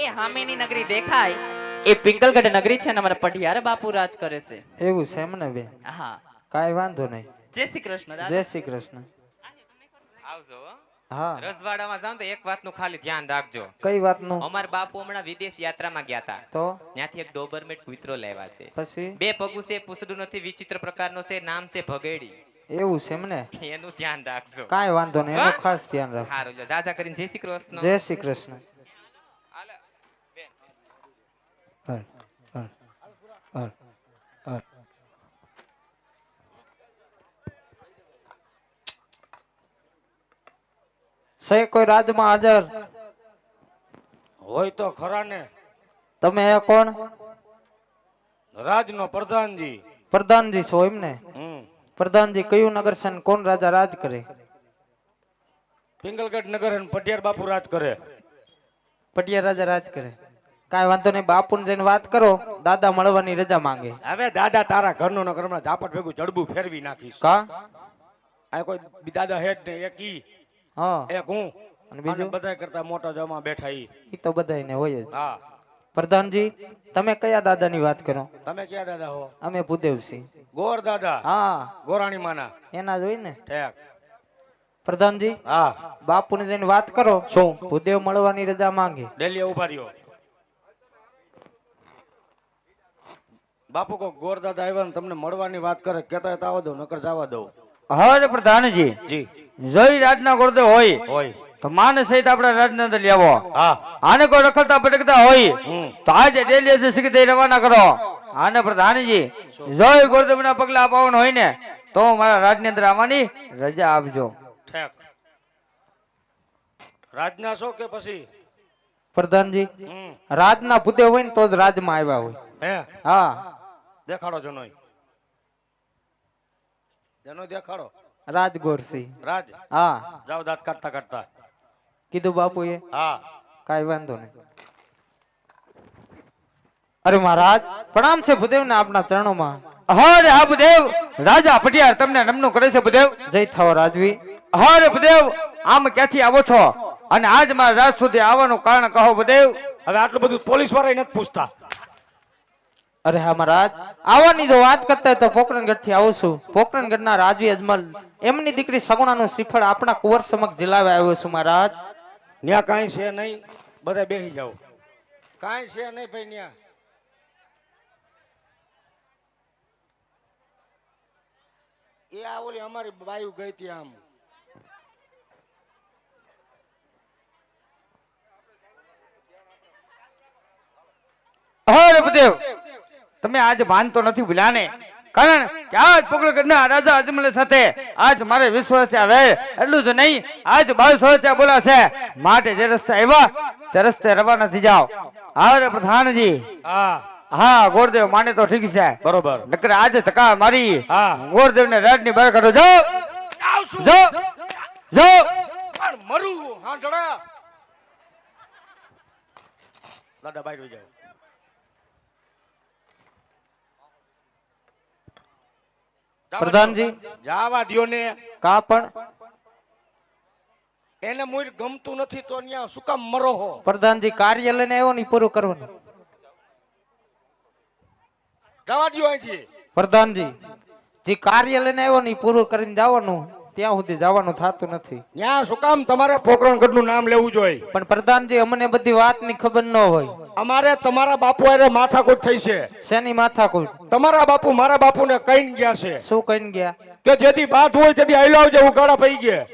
એ હામેની નગરી દેખાય એ પિંગલગઢ નગરી છે ને અમારા પઢિયાર બાપુ રાજ કરે છે. એવું છે એમને બેન? હા. કાઈ વાંધો નહીં. જય શ્રી કૃષ્ણ દાદા. જય શ્રી કૃષ્ણ. આવજો હો. હા. રજવાડામાં જાવ તો એક વાતનું ખાલી ધ્યાન રાખજો. કઈ વાતનું? અમાર બાપુ હમણાં વિદેશ યાત્રામાં ગયા હતા. તો ત્યાંથી એક ડોબરમેટ કૂતરો લાવ્યા છે. પછી? બે પગું છે, પૂછડું નથી, વિચિત્ર પ્રકારનો છે, નામ છે ભગેડી. એવું છે એમને? એનું ધ્યાન રાખજો. કાઈ વાંધો નહીં, એનું ખાસ ધ્યાન રાખો. હારું લ્યો, જાજા કરીને જય શ્રી કૃષ્ણ. જય શ્રી કૃષ્ણ. હાલે, બેન. હર હર હર હર. સે કોઈ રાજમાં હાજર હોય તો ખરા ને. તમે એ કોણ? રાજનો પ્રધાનજી. પ્રધાનજી છો એમને? પ્રધાનજી કયું નગર છે ને કોણ રાજા રાજ કરે? પિંગલગઢ નગર અને પટિયાર બાપુ રાજ કરે. પટિયા રાજા રાજ કરે. કાઈ વાંધો નહીં, બાપુને જઈને વાત કરો, દાદા મળવાની રજા માંગે. હવે દાદા તારા ઘરનો ન ઘરમાં ઝાપટ ભેગું જડબું ફેરવી નાખીશ. કા? આ કોઈ દાદા હેડ ને એક ઈ હા. એક હું અને બીજું બધા કરતા મોટા જમા બેઠા ઈ. ઈ તો બધાયને હોય જ. હા. પ્રધાનજી તમે કયા દાદાની વાત કરો? તમે ક્યાં દાદા હો? અમે ભૂદેવસિંહ. ગોર દાદા? હા. ગોરાણી માના? એના જ હોય ને. ઠેક. પ્રધાનજી હા. બાપુને જઈને વાત કરો. શું? ભૂદેવ મળવાની રજા માંગે. ડેલી ઉભા રહ્યો. બાપુ કો ગોર દાદા આવ્યા ને તમને મળવાની વાત કરે, કેતા હોય તો આવવા દઉં, નકર જવા દઉં. હવે પ્રધાનજી જી. જય રાજના ગોરદેવ હોય હોય. તો માને સહિત આપણે રાજના અંદર લેવો. હા. આને કોઈ રખડતા ભટકતા હોય તો આજે ડેલી શીખી રવાના કરો. આને પ્રધાનજી જય ગોરદેવના પગલા પાવન હોય ને તો મારા રાજની અંદર આવવાની રજા આપજો. ઠેક. રાજના છો કે પછી? પ્રધાનજી રાજના ભૂદેવ હોય ને તો જ રાજમાં આવ્યા હોય. હે? હા. દેખાડો જનોય. જનો દેખાડો. રાજગોરસિંહ. રાજ. હા. જાવ દાંત કાઢતા કાઢતા. કીધું બાપુએ? હા. કાઈ વાંધો નહીં. અરે મહારાજ પ્રણામ છે ભૂદેવને આપના ચરણોમાં. હરે હા ભૂદેવ, રાજા પટિયાર તમને નમનું કરે છે ભૂદેવ. જય થાવ રાજવી. હરે ભૂદેવ, આમ ક્યાંથી આવો છો અને આજ મારા રાજ સુધી આવવાનું કારણ કહો ભૂદેવ. હવે આટલું બધું પોલીસ વાળા નથી પૂછતા. અરે હા મહારાજ આવવાની જો વાત કરતા હોય તો પોકરણગઢ થી આવું છું. પોકરણગઢ ના રાજવી અજમલ એમની દીકરી સગુણાનું શ્રીફળ આપણા કુંવર સમક્ષ જિલાવે આવ્યો છું મહારાજ. ન્યા કાંઈ છે નહીં, બધા બેસી જાઓ. કાંઈ છે નહીં ભાઈ ન્યા. એ આ ઓલી અમારી બાયુ ગઈ હતી આમ. હરે ભૂદેવ, તમે આજ ભાન તો નથી ભૂલ્યા ને? કારણ કે આજ પોકરણગઢના રાજા અજમલ સાથે આજ મારે વિશ્વાસ આવે એટલું જ નહીં, આજ 22 બોલા છે. માટે જે રસ્તે આવ્યા તે રસ્તે રવાના થઈ જાઓ. હરે પ્રધાનજી. હા. હા ગોરદેવ માને તો ઠીક છે, બરોબર. નકર આજે ધક્કા મારી હા. ગોરદેવ ને રાજ ની બહાર કાઢો. જાઓ આવશું. જાઓ જાઓ. પણ મરું હાંડડા. દાદા બહાર જાઓ. પ્રધાનજી જાવા દ્યો ને. કા પણ? એને મુઈ ગમતું નથી તો ન્યા શું કામ મરો હો? પ્રધાનજી કાર્ય લઈને આવ્યો ને પૂરું કરવાનું. જવા દ્યો અહીંથી. પ્રધાનજી જે કાર્ય લઈને આવ્યો ને પૂરું કરીને જવાનું, ત્યાં સુધી જવાનું થતું નથી. ન્યા શું કામ તમારે પોકરણગઢ નું નામ લેવું જોઈએ? પણ પ્રધાનજી અમને બધી વાતની ખબર ન હોય. અમારે તમારા બાપુ હારે માથાકૂટ થઈ છે. શેની માથાકૂટ? તમારા બાપુ મારા બાપુને કહીને ગયા છે શું કહીને ગયા? કે જેથી બાત હોય તેથી આઈ લાવજે, ઉગાડા પડી ગયા.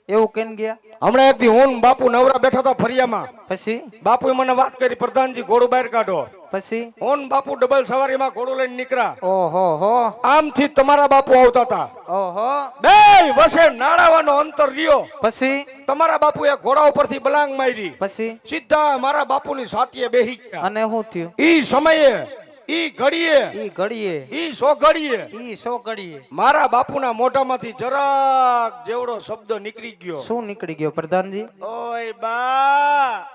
એવું કહીને ગયા? હમણાં એક દી હું ને બાપુ નવરા બેઠા હતા ફરિયામાં. પછી? બાપુએ મને વાત કરી, પ્રધાનજી ઘોડું બહાર કાઢો. પછી? હું ને બાપુ ડબલ સવારીમાં ઘોડું લઈને નીકળ્યા. ઓહો હો. આમથી તમારા બાપુ આવતા હતા. ઓહો. બે વસે નાળાવાનો અંતર રહ્યો. પછી? તમારા બાપુએ ઘોડા ઉપરથી બલાંગ મારી. પછી? સીધા મારા બાપુની સાથીએ બેહી ગયા. અને શું થયું? ઈ સમયે ઈ ઘડીએ ઈ ઘડીએ ઈ સો ઘડીએ ઈ સો ઘડીએ મારા બાપુના મોઢામાંથી જરાક જેવડો શબ્દ નીકળી ગયો. શું નીકળી ગયો પ્રધાનજી? ઓય બા.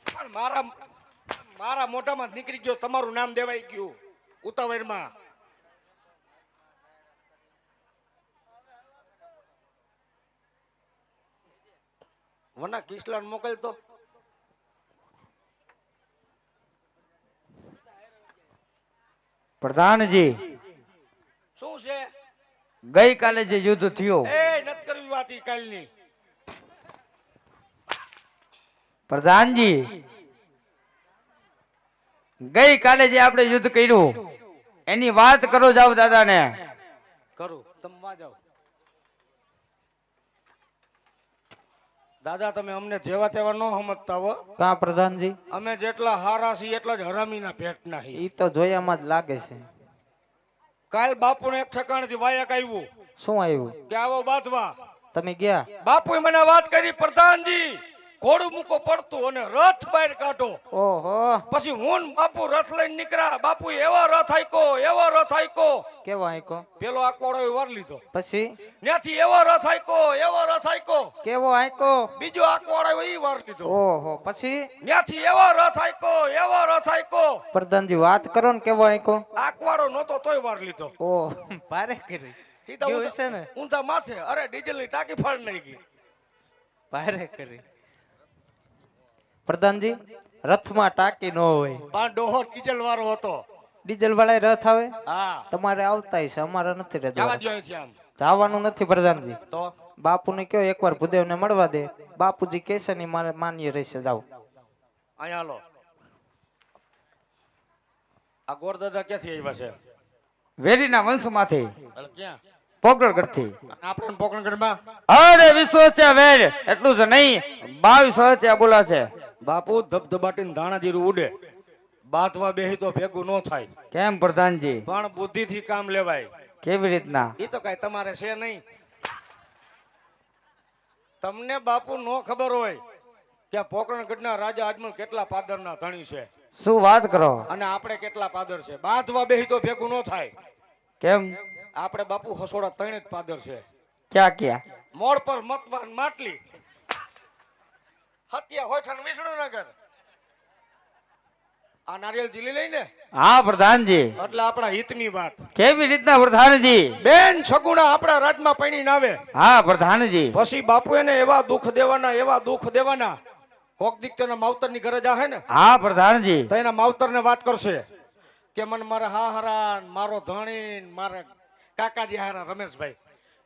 પણ મારા મોઢામાં નીકળી ગયો, તમારું નામ દેવાઈ ગયું ઉતાવળમાં. વના કિસલાન મોકલતો. પ્રધાનજી, શું છે? ગઈકાલે જે યુદ્ધ થયું, એ નત કરવી વાત ઈ કાલની. પ્રધાનજી, ગઈકાલે જે આપણે યુદ્ધ કર્યું એની વાત કરો જાવ દાદાને. કરું, તમે વા જાઓ. દાદા તમે અમને જેવા તેવા ન સમજતા હો. કા પ્રધાનજી? અમે જેટલા હારા છીએ એટલા જ હરામીના પેટના છીએ. ઈ તો જોયામાં જ લાગે છે. કાલ બાપુને એક ઠેકાણેથી વાયક આવ્યું શું આવ્યું? કે આવો બાંધવા. તમે ગયા? બાપુએ મને વાત કરી, પ્રધાનજી ઘોડું મૂકો પડતું અને રથ બહાર કાઢો. ઓહો, પછી હું ને બાપુ રથ લઈને નીકળ્યા. બાપુ એવો રથ આયકો કેવો આંકો? પેલો આકોડો વાર લીધો. પછી ત્યાંથી એવો રથ આયકો કેવો આંકો? બીજો આકોડો ઈ વાર લીધો. ઓહો, પછી ત્યાંથી એવો રથ આયકો પ્રધાનજી વાત કરો ને, કેવો આંકો? આકવાડો નતો તોય વાર લીધો. ઓહ, ભારે કરી. સીધા કેવું છે ને? ઊંધા માથે. અરે ડીઝલ ની ટાંકી ફાડ નહીં ગઈ. ભારે કરી. પ્રધાનજી, રથમાં ટાંકી ન હોય. પણ ડોહર ડીઝલ વાળો હતો. ડીઝલ વાળા રથ આવે? હા, તમારે આવતા છે, અમારે નથી જવા રહેતા. દો અહીંથી આમ. જવાનું નથી પ્રધાનજી. તો બાપુને કયો એકવાર ભૂદેવને મળવા દે. બાપુજી કહેશે ને મારે માન્ય રહેશે. જાવ અહીંયા લો. આ ગોરદાદા ક્યાંથી આવ્યા છે? વેરીના વંશમાંથી, એટલે ક્યાં? પોકળગઢથી. આપણે પોકરણગઢમાં. અરે વિશ્વસ્યા વેર, એટલું જ નહીં 22 વર્ષથી બોલા છે. બાપુ ધબધબાટીને ધાણા જીરું ઉડે. બાથવા બેહી તો ભેગું ન થાય. કેમ પ્રધાનજી? પણ બુદ્ધિથી કામ લેવાય. કેવી રીતના? એ તો કઈ તમારે છે નહીં. તમને બાપુ નો ખબર હોય કે આ પોકરણગઢના રાજા અજમલ કેટલા પાદરના ધણી છે શું વાત કરો? અને આપણે કેટલા પાદર છે. બાથવા બેહી તો ભેગું ન થાય. કેમ? આપણે બાપુ હસોડા 3 જ પાદર છે. ક્યાં ક્યાં? મોડ પર મતવાન માટલી, હત્યા હોઠણ વિષ્ણુનગર. આ નારિયેલ જીલી લઈને હા પ્રધાનજી. એટલે આપણા હિતની વાત. કેવી રીતના પ્રધાનજી? બેન સગુણા આપણા રાજમાં પૈણીને આવે. હા પ્રધાનજી. પછી બાપુ એને એવા દુઃખ દેવાના કોક દીક તેના માવતરની ઘરે જાહે ને, હા પ્રધાનજી. તો એના માવતરને વાત કરશે કે મને મારા હાહરા, મારો ધણી, મારા કાકાજી હારા રમેશભાઈ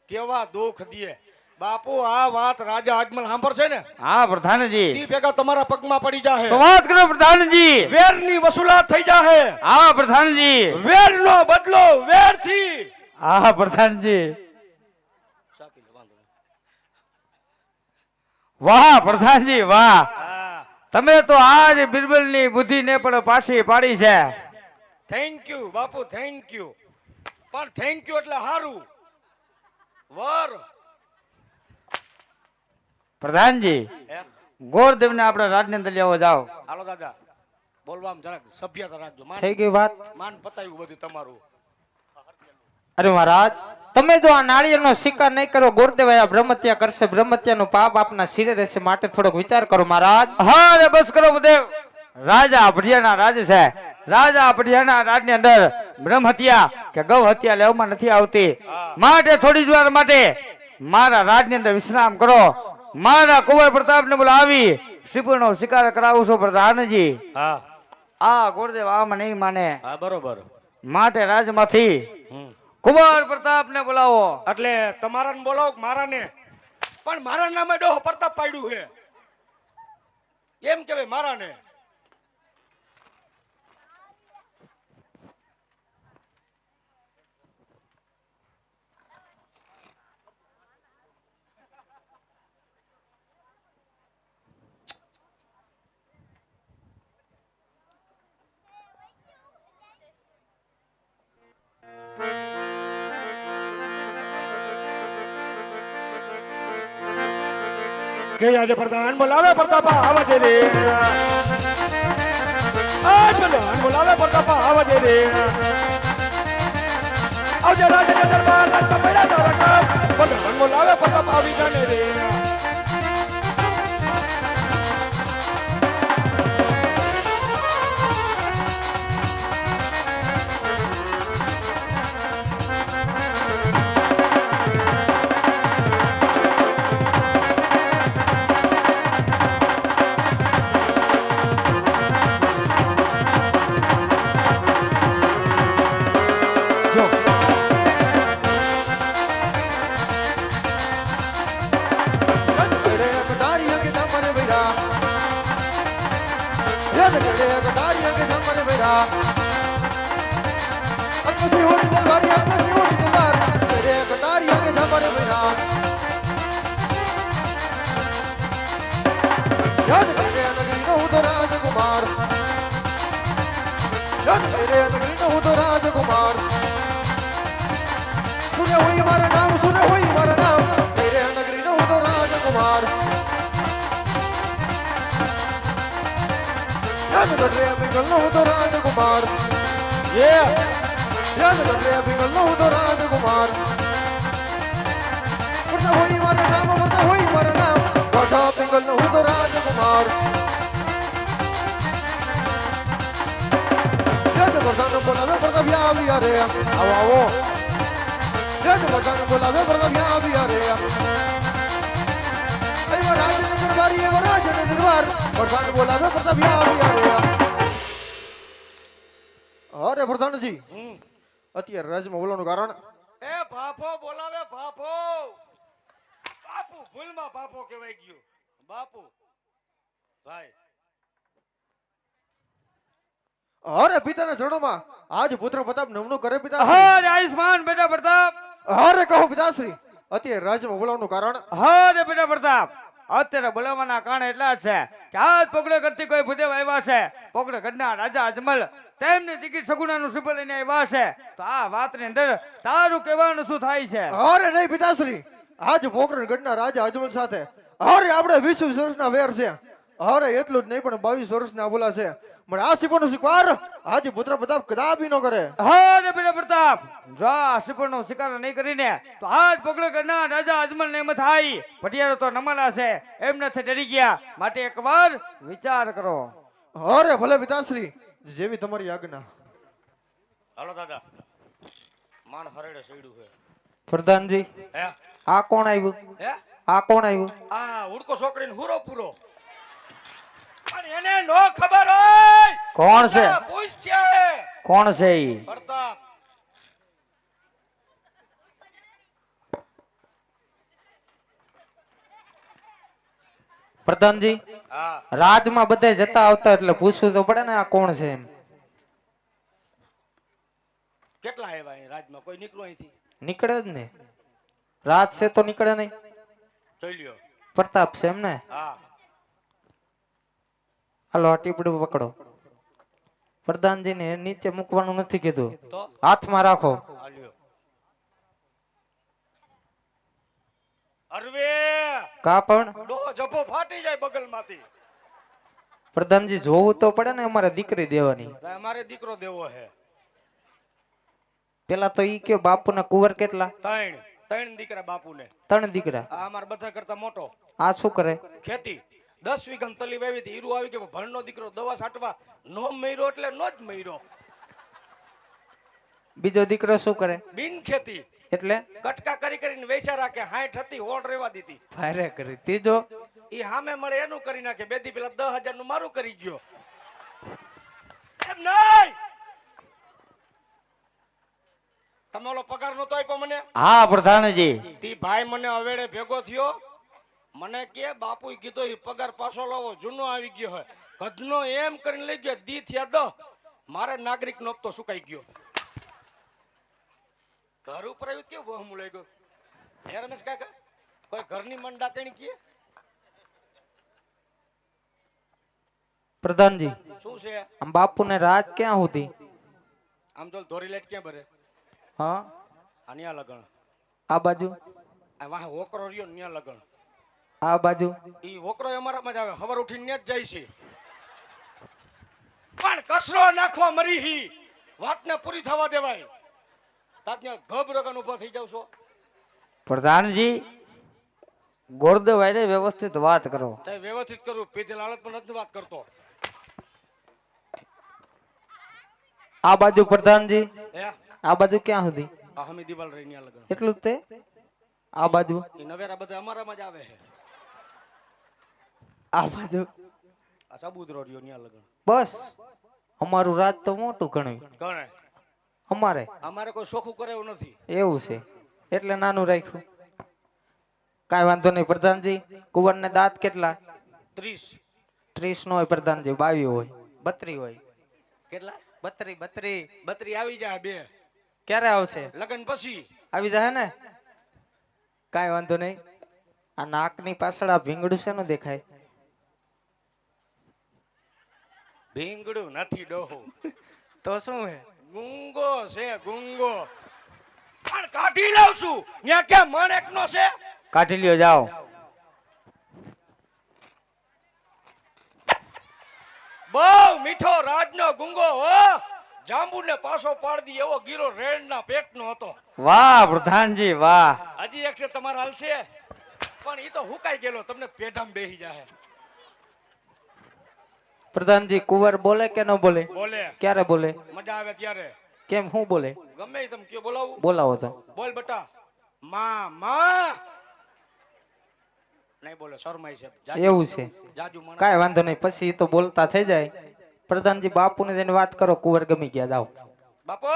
કેવા દુઃખ દીએ. બાપુ આ વાત રાજા અજમલ સાંભળશે ને, હા પ્રધાનજી. તી ભેગા તમારા પગમાં પડી જાહે. શું વાત કરો પ્રધાનજી? વેરની વસૂલાત થઈ જાહે. હા પ્રધાનજી. વેરનો બદલો વેરથી. હા પ્રધાનજી. વાહ પ્રધાનજી વાહ, તમે તો આજ બિરબલની બુદ્ધિને પણ પાછી પાડી છે. Thank you Bapu, thank you. પણ થેન્ક યુ એટલે હારું. વર પ્રધાનજી, ગોરદેવને આપણે રાજની અંદર લેવા જાઓ. હાલો દાદા, બોલવામાં જરાક સભ્યતા રાખજો. થઈ ગઈ વાત. માન પતાવ્યું બધું તમારું. અરે મહારાજ, તમે જો આ નાળિયેરનો શિકાર નહીં કરો, ગોરદેવાયા બ્રહ્મત્યા કરશે. બ્રહ્મત્યાનું પાપ આપના શિરે રહેશે. માટે થોડોક વિચાર કરો મહારાજ. હા રે બસ કરો બુદેવ. રાજા અભડિયાના રાજ છે. રાજા અભડિયાના રાજની અંદર બ્રહ્મ હત્યા કે ગૌ હત્યા લેવામાં નથી આવતી. માટે થોડી જ વાર માટે મારા રાજની અંદર વિશ્રામ કરો. મારા કુંવર પ્રતાપને બોલાવી શ્રીપુરનો શિકાર કરાવું છું પ્રધાનજી. હા આ ગોરદેવ આમાં નહીં માને. હા બરોબર. માટે રાજમાંથી કુંવર પ્રતાપને બોલાવો. એટલે તમારાને બોલાવો કે મારાને? પણ મારા નામે ડોહો પ્રતાપ પાડ્યું છે એમ કેવાય મારાને. કે આજે પ્રધાન બોલાવે પ્રતાપ આવજે રે. આજ પ્રધાન બોલાવે પ્રતાપ આવજે રે. આવજે રાજા દરબાર રાજ પડ્યા તારા કામ. પ્રધાન બોલાવે પ્રતાપ આવી જાને રે. જમર વેરા યાદ કરે કટારી અંગ જમર વેરા અકસી હોડી તલવારી અકસી હોડી તલવાર કરે કટારી અંગ જમર વેરા યાદ કરે નગરી નો તો રાજકુમાર યાદ કરે નગરી નો તો રાજકુમાર સુરે હોય મારા નામ સુરે હોય મારા નામ મેરે નગરી નો તો રાજકુમાર યાદ કરે પિંગલ નો તો રાજકુમાર યાદ કરે પિંગલ નો તો રાજકુમાર પડતા હોય મારા નામ પડતા હોય મારા નામ ગઢા પિંગલ નો તો રાજકુમાર યાદ બધાને બોલાવે પડતા વ્યાવ્યા રે આવો આવો યાદ બધાને બોલાવે પડતા વ્યાવ્યા રે એવા રાજન દરબારી એવા રાજન દરબાર બધાને બોલાવે પડતા વ્યાવ્યા રે અરે પ્રધાનજી અત્યારે રાજમાં બોલવાનું કારણ એ બાપો બોલાવે બાપો બાપુ ભૂલમાં બાપો કહેવાય ગયો બાપુ ભાઈ અરે પિતાના ચરણોમાં આજ પુત્ર પ્રતાપ નમણું કરે પિતા હરે આયુષ્માન બેટા પ્રતાપ, અરે કહો પિતાશ્રી અત્યારે રાજમાં બોલાવાનું કારણ હરે બેટા પ્રતાપ. અત્યારે બોલાવવાના કારણ એટલા જ છે કે આજ પોકળે કરતી કોઈ ભૂદેવ આવ્યા છે. પોકળે ગઢના રાજા અજમલ તેમની દીકરી સગુણાનું શ્રીફળ લઈને આવ્યા છે. તો આ વાતની અંદર તારું કહેવાનું શું થાય છે? અરે નહીં પિતાશ્રી આજ પોકરણ ગઢના રાજા અજમલ સાથે અરે આપણે 20 વર્ષના વેર છે. અરે એટલું જ નહીં પણ 22 વર્ષના બોલા છે. મને આ શિપણનો શિકાર આજે પુત્ર પ્રતાપ કદાપી ન કરે. હરે બેટા પ્રતાપ, જો આ શ્રીફળનો શિકાર નહીં કરીને તો આજ પોકળે ગઢના રાજા અજમલ ને એમ થાય પટિયારો તો નમાલા છે એમનાથી ડરી ગયા. માટે એકવાર વિચાર કરો. અરે ભલે પિતાશ્રી જેવી તમારી આજ્ઞા. હાલો દાદા માન હરેડે સઈડું છે પ્રધાનજી હે આ કોણ આવ્યું? હે આ કોણ આવ્યું? આ ઉડકો છોકરીને હુરો પૂરો પણ એને નો ખબર હોય કોણ છે? પૂછ છે કોણ છે ઈ? પ્રતાપ પ્રધાનજી હા રાજમાં બધે જતા આવતા એટલે પૂછવું તો પડે ને આ કોણ છે એમ. કેટલા આવ્યા અહીં રાજમાં કોઈ નીકળ્યું અહીંથી નીકળે જ ને, રાજ છે તો નીકળે નહીં. જોઈ લ્યો પ્રતાપ છે એમ ને? હા હાલો આ ટીપડું પકડો. પ્રધાનજી ને નીચે મૂકવાનું નથી કીધું, તો હાથમાં રાખો. હાલ્યો અરવે કા પણ ડો જપો ફાટી જાય બગલમાંથી. પ્રધાનજી જોવું તો પડે ને, અમારે દીકરી દેવાની. અમારે દીકરો દેવો છે. પેલા તો ઈ કે બાપુના કુંવર કેટલા? ત્રણ દીકરા બાપુને. 3 દીકરા. આ અમારા બધા કરતા મોટો. આ શું કરે? ખેતી 10 વીઘા તલી વાવી હતી. હીરું આવી કે ભણનો દીકરો દવા છાંટવા નો મર્યો એટલે નો જ મર્યો. બીજો દીકરો શું કરે? બિન ખેતી એટલે કટકા કરી કરીને વેચા રાખે. 60 હતી હોડ રેવા દીધી. ભારે કરી. ત્રીજો ઈ સામે મળે એનું કરી નાખે. બેદી પેલા 10,000 નું મારું કરી ગયો. એમ નહીં તમે ઓલો પગાર નતો આપ્યો મને? હા પ્રધાનજી. તી ભાઈ મને અવેડે ભેગો થયો. મને કે બાપુ કીધો ઈ પગાર પાછો લાવો, જૂનો આવી ગયો હોય. ગધનો એમ કરીને લઈ ગયો. દી થયા 10 મારે નાગરિક નો હપ્તો સુકાઈ ગયો. ઘર ઉપર આવ્યું કેવું વહમું લઈ ગયો. હે રમેશ કાકા કોઈ ઘરની મન ડાકણી કીએ? પ્રધાનજી શું છે આમ બાપુને રાજ ક્યાં સુધી? આમ તો ધોરી લાઈટ ક્યાં ભરે? હા આનિયા લગણ આ બાજુ, આ વાહ વોકરો રહ્યો ન્યા લગણ. આ બાજુ ઈ વોકરો અમારામાં જ આવે. ખબર ઉઠીને ન્યા જ જાય છે. પણ કસરો નાખવા મરી હી વાતને પૂરી થવા દેવાય. તાત્યા ગભરગન ઊભો થઈ જાવ છો. પ્રધાનજી ગોરદેવ આઈને વ્યવસ્થિત વાત કરો. તે વ્યવસ્થિત કરું. પીધેલ હાલત પણ નથી વાત કરતો. આ બાજુ પ્રધાનજી હે આ બાજુ ક્યાં સુધી? આ હમી દિવાલ રહી ન્યા લગણ. એટલું જ તે. આ બાજુ ઈ નવેરા બધા અમારામાં જ આવે છે. આ બાજુ આ સબૂતરો રહ્યો ન્યા લગણ. બસ અમારું રાજ તો મોટું ઘણું. ગણે અમારે કોઈ સોખું કરે એવું નથી. એવું છે એટલે નાનું રાખ્યું. કાંઈ વાંધો નહીં પ્રધાનજી. કુંવરને દાંત કેટલા? 30 30 નો હોય પ્રધાનજી, 22 હોય, 32 હોય. કેટલા 32 32 આવી જાય બે ક્યારે આવશે? લગન પછી આવી જાય ને, કાંઈ વાંધો નહીં. આ નાકની પાછળ આ ભીંગડું શેનું દેખાય? ભીંગડું નથી ડોહો, તો શું હે? ગુંગો છે ગુંગો. પણ કાઢી લાવશું ત્યાં ક્યાં માણેક નો છે. કાઢી લ્યો જાઓ. બહુ મીઠો રાજનો ગુંગો હો, જાંબુને પાછો પાડી એવો ગીરો રેણના પેટનો હતો. વાહ પ્રધાનજી વાહ. હજી એક છે તમારા હાલશે, પણ ઈ તો હુકાઈ ગયેલો, તમને પેઢામ બેહી જાહે. પ્રધાનજી કુંવર બોલે કે ન બોલે? બોલે, ક્યારે બોલે? મજા આવે ત્યારે. કેમ, શું બોલે? ગમે ઈ તમે કયો, બોલાવું? બોલાવો તો. બોલ બેટા. માં માં નહીં બોલે, શરમાઈ છે. એવું છે? જાજુ માણસ. કાંઈ વાંધો નહીં, પછી ઈ તો બોલતા થઈ જાય. પ્રધાનજી બાપુને જઈને વાત કરો, કુંવર ગમી ગયા, જાઓ. બાપુ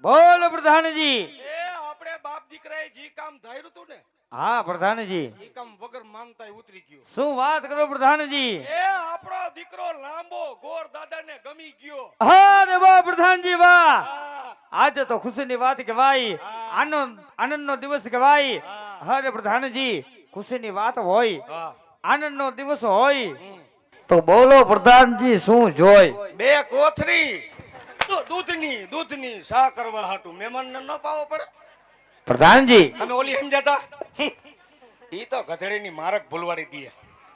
બોલો પ્રધાનજી. એ આપણે બાપ દીકરાએ જી કામ ધાર્યું તું ને, હા પ્રધાનજી. ઈ કામ વગર માનતાય ઉતરી ગયું. શું વાત કરો પ્રધાનજી. એ આપણો દીકરો લાંબો ગોર દાદાને ગમી ગયો. અરે વાહ પ્રધાનજી વાહ. હા, આજે તો ખુશીની વાત કહેવાય, આનંદનો દિવસ કહેવાય. અરે પ્રધાનજી ખુશીની વાત હોય, હા. આનંદનો દિવસ હોય તો બોલો પ્રધાનજી શું જોય? બે કોથરી દૂધની સા કરવા હાટું મહેમાનને ન પાવો પડે. પ્રધાનજી. તમે ઓલી સમજાતા ઈ તો ગધેડીની મારક ભૂલવાડી દીએ.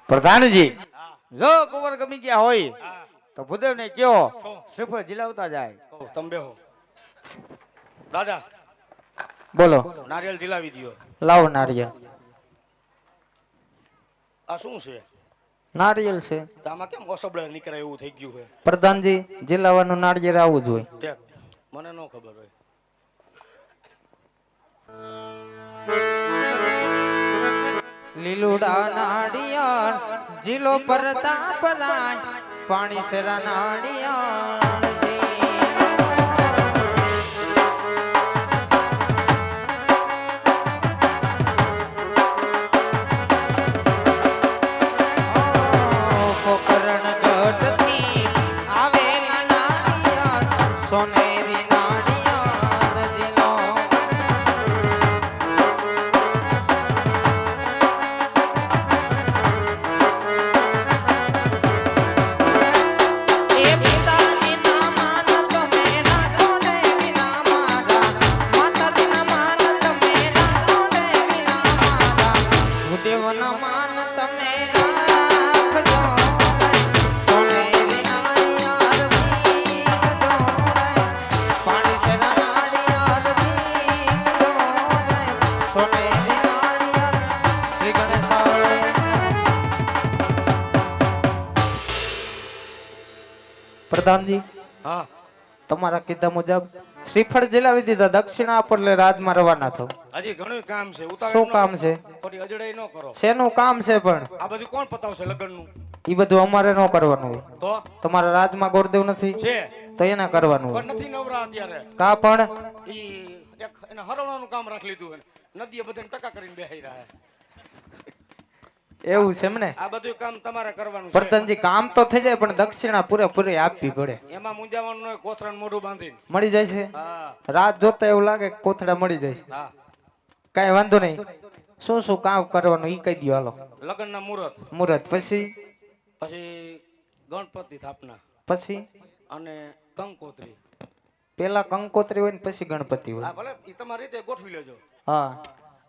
પ્રધાનજી હા, જો કુંવર ગમી ગયા હોય હા. તો ભૂદેવને કયો શું? શ્રીફળ જીલાવતા જાય. કહો, તમે બેહો. દાદા બોલો. નારિયેળ જીલાવી દ્યો. લાવો નારિયેળ. આ શું છે? નારિયેળ છે તો આમાં કેમ ઓસબડા નીકળે એવું થઈ ગયું છે? પ્રધાનજી, જિલ્લાવાનું નારિયેળ આવું જ હોય. ઠેક, મને ન ખબર હોય. લીલુડા નાડિયાળ જીલો પરતાપ રાય, પાણી સેરા નાડિયાળ. પોકરણ ગઢથી આવેલા નાડિયાળ, સોનેરી નાડિયાળ જીલો. એ પિતાજી ના માન તમે રાખો ને વિના મારા, માતાજી ના માન તમે રાખો ને વિના મારા, ભૂદેવ ના માન તમે રાખજો. સોનેરી નાળિયાર ભીગજો રે, પાણી સેરા નાળિયાર ભીગજો રે, સોનેરી નાળિયાર શ્રી ગણેશાય. પ્રધાનજી, હા, તમારા કીધા મુજબ શ્રીફળ જલાવી દીધા, દક્ષિણા આપો એટલે રાજમાં રવાના થો. હજી ઘણું કામ છે. ઉતાવળ શું ન કામ છે? ખોટી અજડાઈ ન કરો. શેનું કામ છે પણ? આ બધું કોણ પતાવશે લગ્નનું? ઈ બધું અમારે ન કરવાનું હોય. તો તમારા રાજમાં ગોરદેવ નથી છે તો એને કરવાનું હોય. પણ નથી નવરા અત્યારે. કા પણ ઈ એક એના હરવણાનું કામ રાખી લીધું છે. નદીએ બધાને ટકા કરીને બેહી રહ્યા છે. એવું છે એમ ને? આ બધું કામ તમારે કરવાનું છે. પ્રધાનજી, કામ તો થઈ જાય પણ દક્ષિણા પૂરેપૂરી આપવી પડે. એમાં મુંજાવાનું હોય, કોથરાનું મોઢું બાંધીને. મળી જાય છે? હા, રાત જોતા એવું લાગે કે કોથળા મળી જાય છે. હા. કાંઈ વાંધો નહીં. શું શું કામ કરવાનું ઈ કહી દો હાલો. લગ્નના મુહૂર્ત, મુહૂર્ત પછી પછી ગણપતિ સ્થાપના પછી અને કંકોત્રી. પેલા કંકોત્રી હોય ને પછી ગણપતિ હોય. હા, ભલે ઈ તમારી રીતે ગોઠવી લેજો. હા,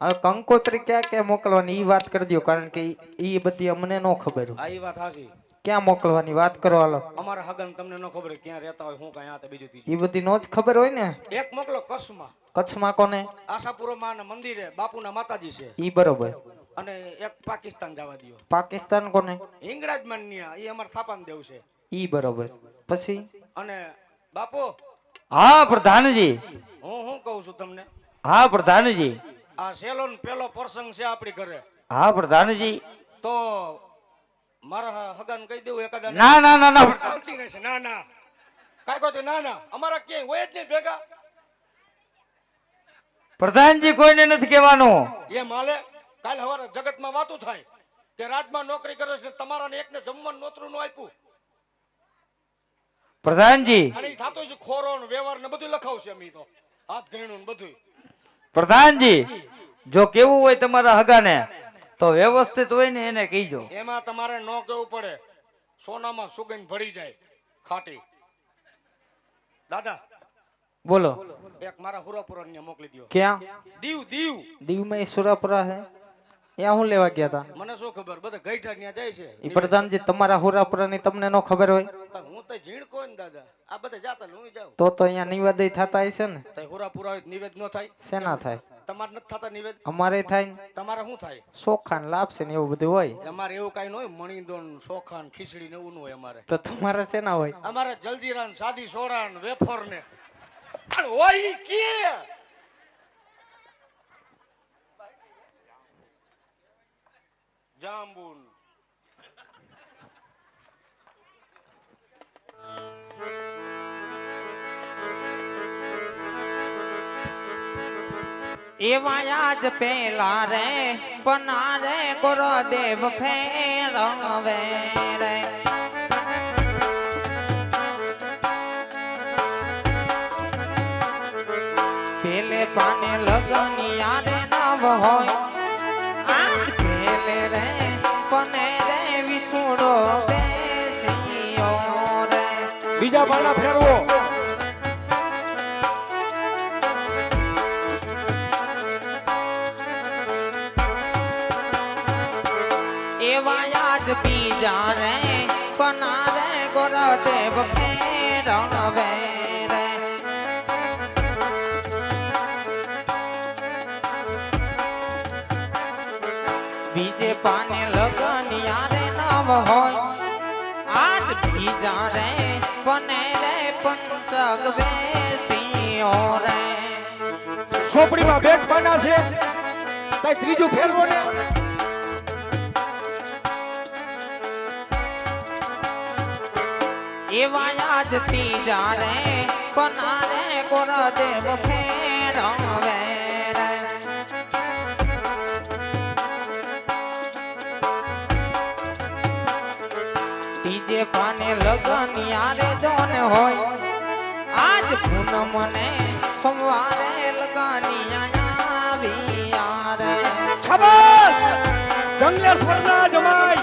હવે કંકોત્રી ક્યાં ક્યાં મોકલવાની ઈ વાત કરી દો, કારણ કે ઈ બધી અમને ન ખબર હોય. આ ઈ વાત હાચી. ક્યાં મોકલવાની વાત કરો હાલો. અમારા હગન તમને ન ખબર હોય ક્યાં રહેતા હોય, હું કાંઈ આ તે બીજું ત્રીજું. ઈ બધી નો જ ખબર હોય ને. એક મોકલો કચ્છમાં, કચ્છમાં કોને? આશાપુરામાં મંદિરે બાપુના માતાજી છે. ઈ બરોબર. અને એક પાકિસ્તાન જવા દ્યો. પાકિસ્તાન કોને? હિંગળાજમાં ન્યા, ઈ અમાર થાપાન દેવ છે. ઈ બરોબર. પછી અને બાપુ, હા પ્રધાનજી. હું કહું છું તમને, હા પ્રધાનજી. આ સેલો ને પેલો પ્રસંગ છે આપણી ઘરે, હા પ્રધાનજી. તો મારા હગાન કહી દેવું એકાદા. ના ના ના ના ચાલતી નહીં છે. ના ના, કાંઈ કહો તો ના ના, અમારા ક્યાંય હોય જ નહીં ભેગા. પ્રધાનજી, કોઈને નથી કહેવાનું. એ માલે કાલ સવારે જગતમાં વાતું થાય કે રાજમાં નોકરી કરે છે તમારાને એકને જમવાનું નોતરું નું આપ્યું પ્રધાનજી અને ઈ થાતો છે ખોરો ને વ્યવહાર ને બધું લખાવશે અમે તો હાથ ગણ્યું ને બધું. પ્રધાનજી જો કેવું હોય તમારા હગાને તો વ્યવસ્થિત હોય ને એને કહીજો. એમાં તમારે ન કહેવું પડે, સોનામાં સુગંધ ભળી જાય ખાટી. દાદા બોલો એક મારા હુરાપુરા ને મોકલી દો. ક્યાં દીવ દીવ દીવમાં સુરાપુરા હે ત્યાં હું લેવા ગયા હતા મને શું ખબર, બધા ગઈઠા ત્યાં જાય છે. ઈ પ્રધાનજી તમારા હુરાપુરાની તમને ન ખબર હોય પણ હું તો ઝીણકો ને દાદા, આ બધા જાતા ને હું જાઉં. તો અહીંયા નિવેદય થતા હશે ને તઈ હુરાપુરા હોય તો નિવેદ ન થાય? શેના થાય તમારે નથી થતા નિવેદ? અમારે થાય ને તમારે શું થાય? ચોખા ને લાપસે ને એવું બધું હોય અમારે એવું કઈ ન હોય, મણીદોન ચોખા ને ખીચડી ને એવું ન હોય અમારે. તો તમારે શેના હોય અમારે જલજીરા ને સાદી સોડા ને વેફર ને પણ હોય ઈ કે જાંબુન. એવા આજ પેલા રે પનારે ગુરુદેવ ફેરવે રે પેલે પાને લગનિયા રે નવ હોય આજ પેલે રે પને રે વિસુડો બેસીયો રે બીજા પાના ફેરવો. એવા આજ બીજા રે પનારે ગુરુદેવ ફેરવે રે બીજે પાને લગનિયા રે નવ હોય આજ બીજા રે પને રે પંચગ બેસીયો રે સોપડીમાં બેગ પાના છે, તઈ ત્રીજું ફેરવો ને. એવા આજ ત્રીજા રે પનારે ગુરુદેવ ફેરવે રે ત્રીજે પાને લગનિયા રે જોન હોય આજ પૂનમ ને સોમવારે લગનિયા આવ્યા રે શાબાશ જંગલેશ્વરના જમાઈ,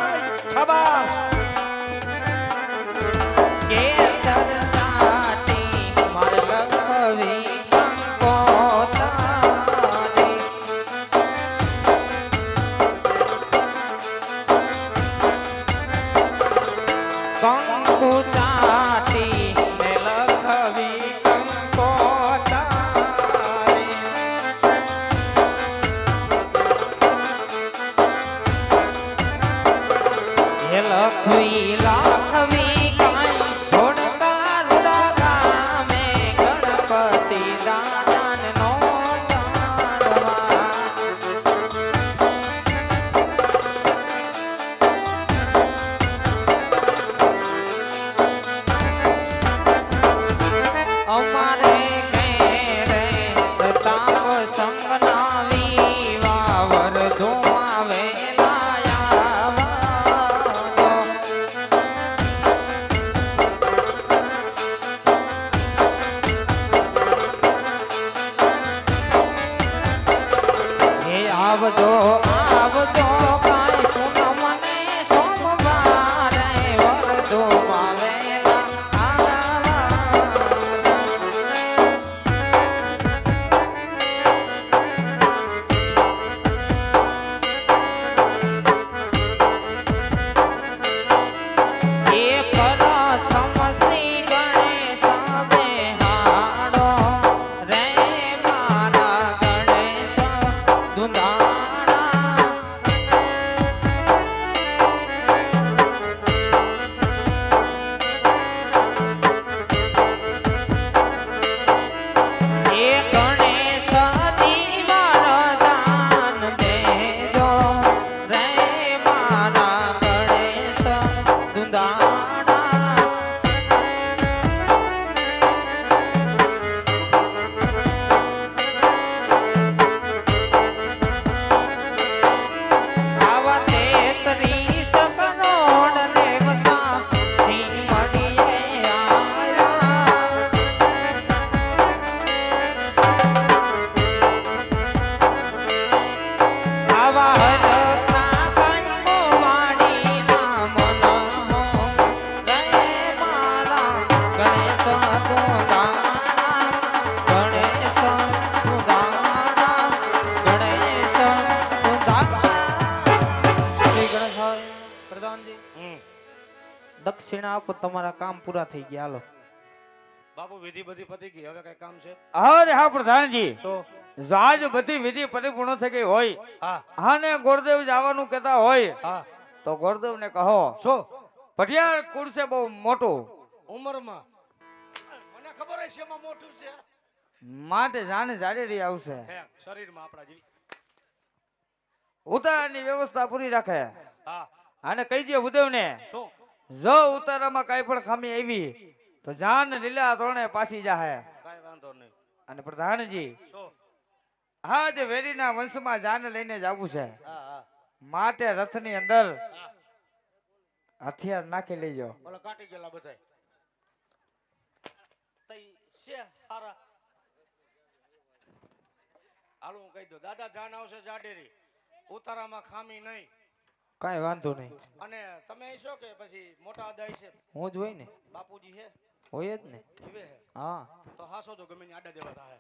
શાબાશ. કેસર સાટી માર લખવી કંકોતારી કંકુ ચાટી ને લખવી કંકોતારી હે લખવી લાખવી કાંઈ થોડકા રૂડા ગામે ગણપતિ દાદાને નો જાણવા અમારે ઘેરે પ્રતાપ સંગના વિવા વરધોમાં વેલાયા હે આવજો આવજો કાંઈ પૂનમ ને સોમવારે વરધોમાં વેલા એ પ્રથમ શ્રી ગણેશ બેહાડો રે મારા ગણેશ દુંદાણા એ ગણેશ દીવરદાન દેજો રે મારા ગણેશ દુંદાણા આવા તેતરી દક્ષિણા આપો, તમારા કામ પૂરા થઈ ગયા. હાલો. બાપુ વિધિ બધી પતી ગઈ, હવે કઈ કામ છે? અરે હા પ્રધાનજી, શું? જો આજ બધી વિધિ પરિપૂર્ણ થઈ ગઈ હોય હા આને ગોરદેવ જવાનું કહેતા હોય હા. તો ગોરદેવ ને કહો શું? પટિયાળ કુળ છે બહુ મોટું, ઉંમરમાં મને ખબર હોય છે એમાં મોટું છે. માટે જાણે જાડેરી આવશે. હે શરીરમાં આપણા જેવી. ઉતારની વ્યવસ્થા પૂરી રાખે. હા. આને કહી દે ઉદેવ ને, શું? જો ઉતારામાં કઈ પણ ખામી આવી તો જાન લીલા ધોરણે પાછી જાહે. કાંઈ વાંધો નહીં. અને પ્રધાનજી, શું? આજ વેરીના વંશમાં જાન લઈને જવું છે, હા હા. માટે રથની અંદર હા. હથિયાર નાખી લેજો. ઓલા કાટી ગયેલા બધાય. તઈ છે હારા. હાલો હું કહી દઉં, દાદા જાન આવશે જાડેરી, ઉતારામાં ખામી નહીં. કાંઈ વાંધો નહીં. અને તમે છો કે પછી મોટા આદા છે? હું જ હોય ને. બાપુજી હે? હોય જ ને. જીવે હે? હા. તો હાસો તો ગમે ની આડા દેવા થાય.